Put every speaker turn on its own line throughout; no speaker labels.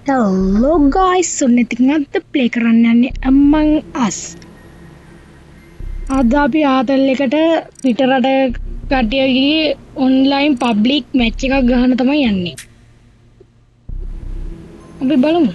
Hello guys, so ඉතින් අද play කරන්න යන්නේ Among Us. අද අපි ආතල් එකට පිටරට කට්ටියගේ ඔන්ලයින් පබ්ලික් මැච් එකක් ගහන්න තමයි යන්නේ. අපි බලමු.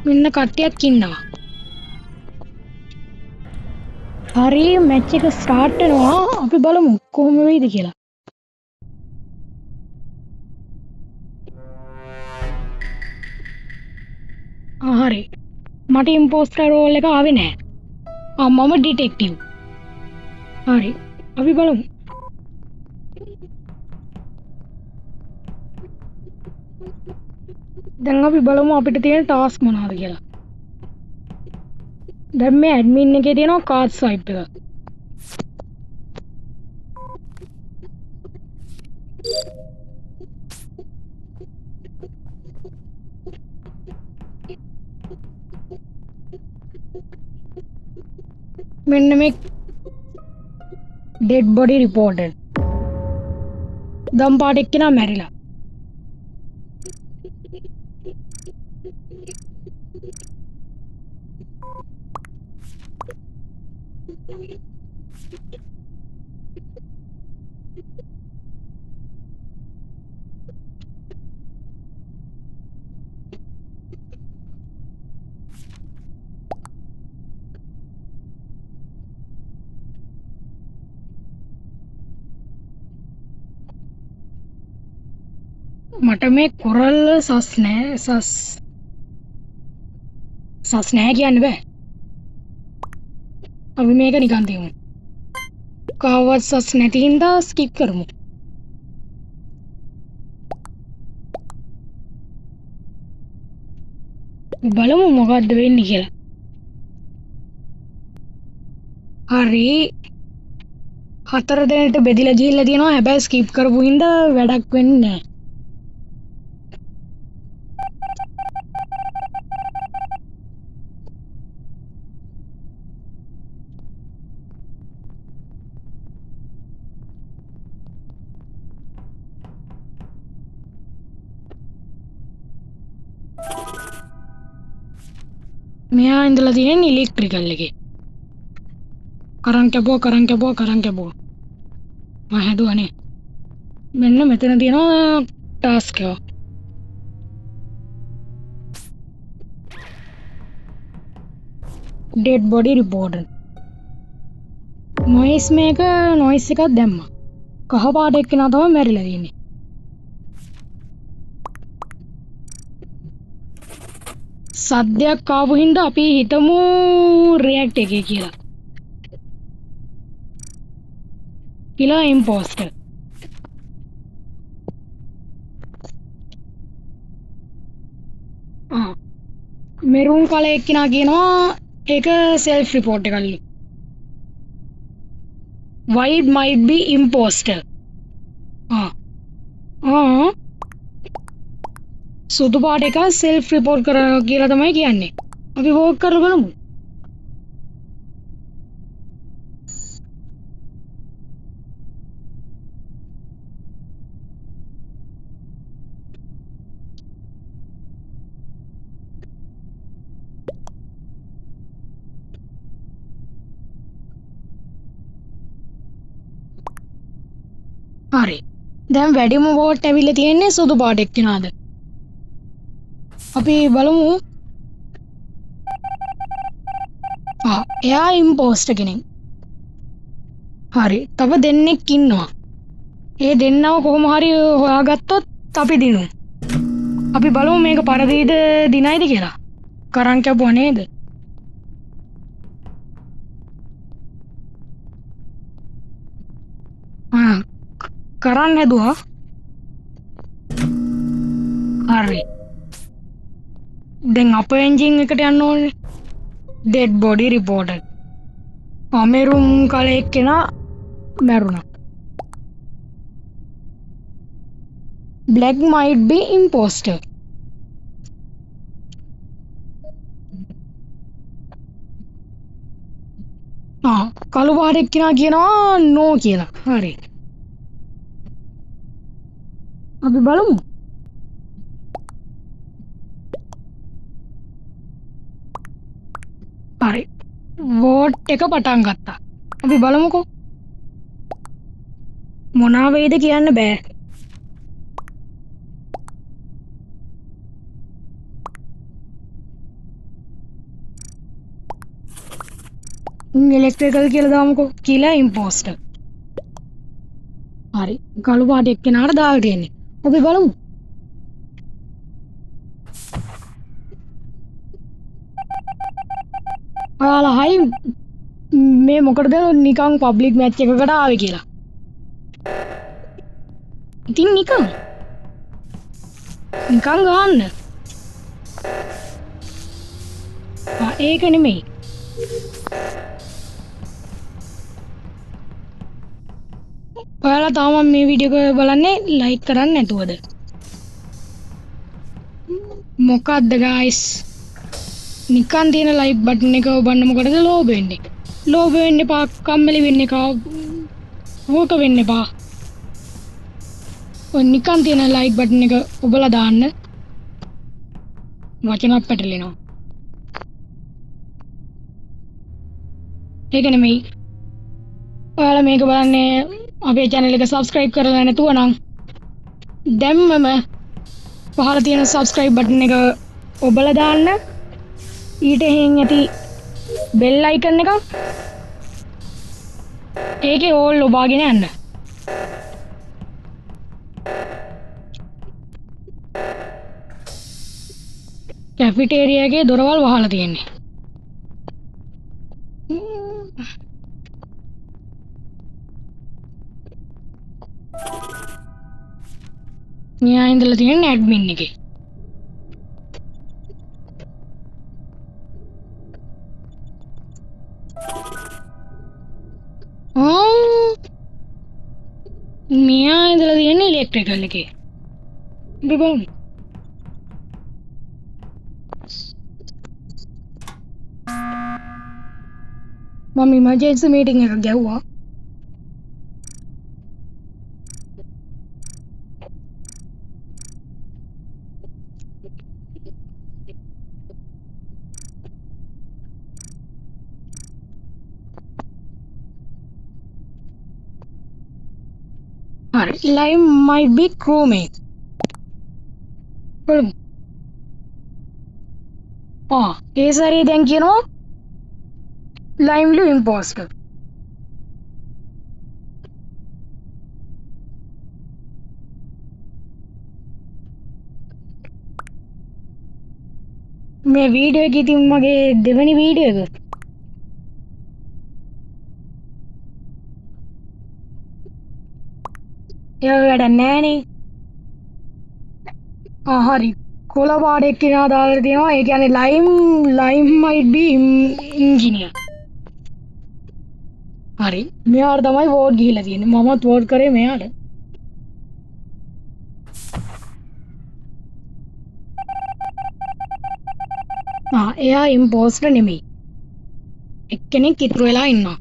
මෙන්න කට්ටියක් ඉන්නවා. හරි මැච් එක ස්ටාර්ට් වෙනවා. අපි බලමු කොහොම වෙයිද කියලා. හරි. මට ඉම්පෝස්ටර් රෝල් එක ආවේ නැහැ. මම ඩිටෙක්ටිව්. හරි. අපි බලමු. දැන් අපි බලමු අපිට තියෙන ටාස්ක් මොනවද කියලා. දැන් මේ ඇඩ්මින් එකේ තියෙනවා කාඩ් ස්වයිප් එක. මෙන්න මේ ඩෙඩ් බොඩි රිපෝටඩ්. දම් පාට එක්කෙනා මැරිලා. මට මේ කොරල් සස් නෑ කියන්න බෑ. අපි මේක නිකන් තියමු. කාවත් සස් නැති හින්දා ස්කිප් කරමු. බලමු මොකද්ද වෙන්නේ කියලා. හරි 4 දෙනෙක්ට බෙදිලා ගිහිල්ලා තියෙනවා. හැබැයි ස්කිප් කරපු හින්දා වැඩක් වෙන්නේ නෑ. මෙයා ඉඳලා තියෙන ඉලෙක්ට්‍රිකල් එකේ. කරන් කැපුවා මම හැදුවානේ. මෙන්න මෙතන තියෙනවා ටාස්ක් එක. Dead body රිපෝටඩ්. නොයිස් එකක් දැම්මා. කහ පාට එක්කෙනා තමයි මැරිලා තියෙන්නේ. සද්දයක් ආපු හින්දා අපි හිතමු රියැක්ට් එකේ කියලා. කිලා ඉම්පෝස්ටර්. මෙරුන් කලර් එක්කෙනා කියනවා ඒක self report එකක්ලු. White might be imposter. සුදු පාට එක self report කරනවා කියලා තමයි කියන්නේ. අපි වෝක් කරලා බලමු. හරි. දැන් වැඩිම වෝට් ඇවිල්ලා තියෙන්නේ සුදු පාට එක්කෙනාද? අපි බලමු. එයා ඉම්පෝස්ටර් කෙනෙක්. හරි. තව දෙන්නෙක් ඉන්නවා. ඒ දෙන්නව කොහොම හරි හොයාගත්තොත් අපි දිනු. අපි බලමු මේක පරදීද දිනයිද කියලා. කරන් කැපුවා නේද? කරන් හැදුවා. හරි. දැන් අප එන්ජින් එකට යන්න ඕනේ. Dead body reported. Maroon colour එක්කෙනා මැරුණා. Black might be imposter. කළු පාට එක්කිනා කියනවා නෝ කියලා. හරි. අපි බලමු. හරි. වෝට් එක පටන් ගත්තා. අපි බලමුකෝ. මොනවා වෙයිද කියන්න බෑ. ඉලෙක්ට්‍රිකල් කියලා දාමුකෝ. කියලා ඉම්පෝස්ටර්. හරි. කළු පාට එක්කෙනාට දාලා තියෙන්නේ. අපි බලමු. ඔයාලා හයි මේ මොකටද නිකන් පබ්ලික් මැච් එකකට ආවේ කියලා. ඉතින් නිකන් ගහන්න. ඒක නෙමෙයි. ඔයාලා තාම මේ වීඩියෝ එක බලන්නේ ලයික් කරන්නේ නැතුවද? මොකද්ද ගයිස්? නිකන් තියෙන ලයික් බටන් එක ඔබන්න මොකටද ලෝභ වෙන්නේ? ලෝභ වෙන්න එපා, කම්මැලි වෙන්න එපා, වෝක වෙන්න එපා. ඔය නිකන් තියෙන ලයික් බටන් එක ඔබලා දාන්න. වචනක් පැටලෙනවා. ඒක නෙමෙයි. ඔයාලා මේක බලන්නේ අපේ channel එක subscribe කරලා නැතුව නම් දැම්මම පහළ තියෙන subscribe button එක ඔබලා දාන්න. ඊට එහෙන් ඇති bell icon එක ඒකේ all ඔබාගෙන යන්න. කැෆිටේරියා එකේ දොරවල් වහලා තියෙන්නේ. මෙයා ඉඳලා තියෙන ඇඩ්මින් එකේ. මෙයා ඉඳලා තියෙන ඉලෙක්ට්‍රිකල් එකේ. බිබෝන්. මම ඉමර්ජන්සි මීටින් එකක් ගැව්වා. Alright, Lime might be crewmate. ඒ සැරේ දැන් කියනවා Lime imposter. මේ වීඩියෝ එක ඉතින් මගේ දෙවෙනි වීඩියෝ එක. ඒක වැඩක් නෑනේ. හරි. කොළ පාට එක්කිනා දාලා තියෙනවා. ඒ කියන්නේ lime might be engineer. හරි. මෙයාට තමයි වෝට් ගිහිලා තියෙන්නේ. මමත් වෝට් කරේ මෙයාට. එයා ඉම්පෝස්ටර් නෙමෙයි. එක්කෙනෙක් ඉතුරු වෙලා ඉන්නවා.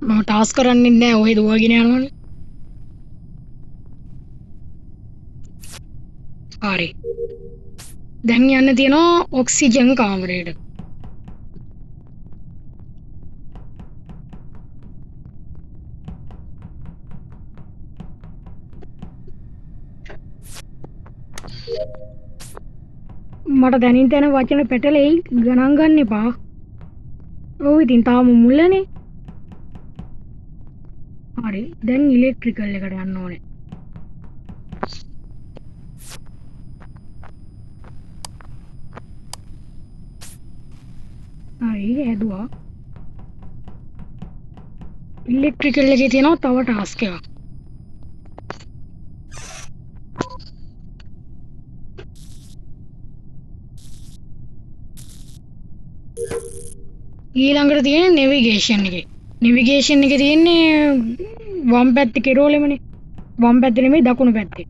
මම ටාස්ක් කරන්නේ නැහැ. ඔය දුවගෙන යනවනේ. හරි. දැන් යන්න තියෙනවා ඔක්සිජන් කාමරේට. මට දැනින් තැන වචන පැටලෙයි ගණන් ගන්න එපා. ඔව් ඉතින් තාම මුල්ලනේ. හරි. දැන් ඉලෙක්ට්‍රිකල් එකට යන්න ඕනේ. හරි හැදුවා. ඉලෙක්ට්‍රිකල් එකේ තියෙනවා තව ටාස්ක් එකක්. ඊළඟට තියෙන නෙවිගේෂන් එකේ. නෙවිගේෂන් එකේ තියෙන්නේ වම් පැත්තේ කෙරෝලෙමනේ. වම් පැත්තේ නෙමෙයි දකුණු පැත්තේ.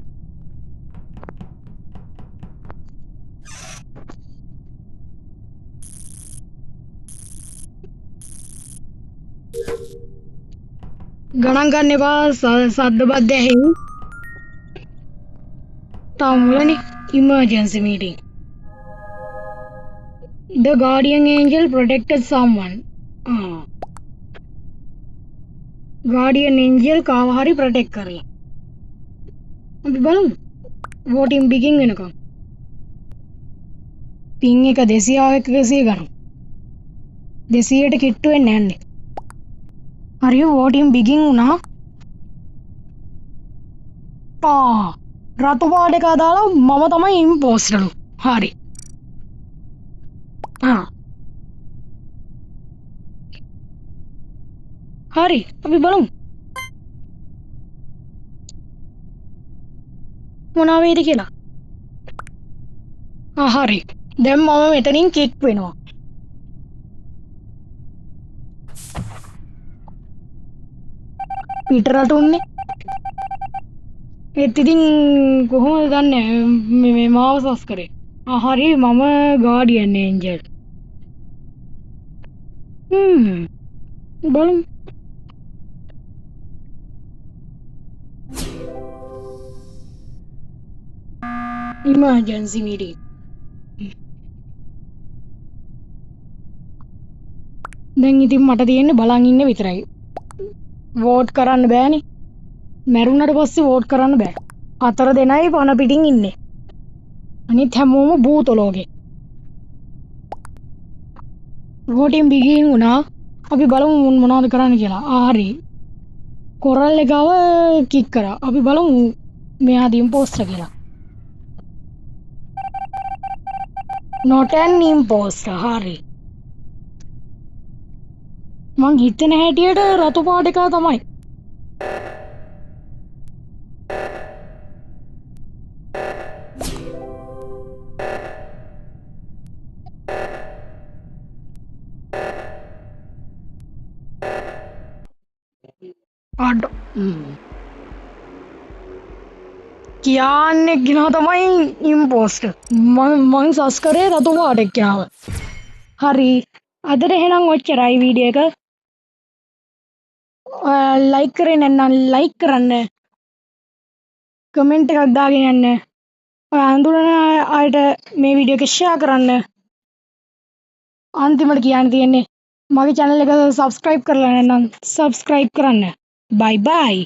ගණන් ගන්න එපා සද්ද බද්ද ඇහෙයි. තාම මුලනේ. emergency meeting. The guardian angel protected someone. guardian angel කාව හරි ප්‍රොටෙක්ට් කරලා. අපි බලමු. voting begin වෙනකම්. පින් එක 200 100 ගන්න. 200ට කිට්ටු වෙන්නේ නැන්නේ. හරි voting begin වුණා. රතු පාට එක දාලා මම තමයි ඉම්පෝස්ටර්ලු. හරි. හරි අපි බලමු. මොනවා වේද කියලා. හරි. දැන් මම මෙතනින් කික් වෙනවා. පිටරට උන්නේ. ඒත් ඉතින් කොහොමද දන්නේ මේ මාව සස් කරේ? හරි මම ගාඩියන් ඒන්ජල්. බලමු. emergency meeting. දැන් ඉතින් මට තියෙන්නේ බලන් ඉන්න විතරයි. වෝට් කරන්න බෑනේ. මැරුණට පස්සේ වෝට් කරන්න බෑ. 4 දෙනයි පන පිටින් ඉන්නේ. අනිත් හැමෝම භූතලෝකේ. වෝටින් begin වුණා. අපි බලමු මොනවද කරන්න කියලා. හරි. කොරල් එකව කික් කරා. අපි බලමු මෙයා දීම් පෝස්ටර් කියලා. not an imposter. හරි. මං හිතන හැටියට රතු පාට එක තමයි. අඩ කියන්නේ ගිනා තමයි ඉම්පෝස්ටර්. මං සස් කරේ රතු පාට එක්කනව. හරි. අදට එහෙනම් ඔච්චරයි වීඩියෝ එක. ලයික් කරේ නැත්නම් ලයික් කරන්න. කමෙන්ට් එකක් දාගෙන යන්න. ඔය අඳුරන අයට මේ වීඩියෝ එක ෂෙයා කරන්න. අන්තිමට කියන්න තියෙන්නේ මගේ channel එක subscribe කරලා නැත්නම් subscribe කරන්න. bye bye.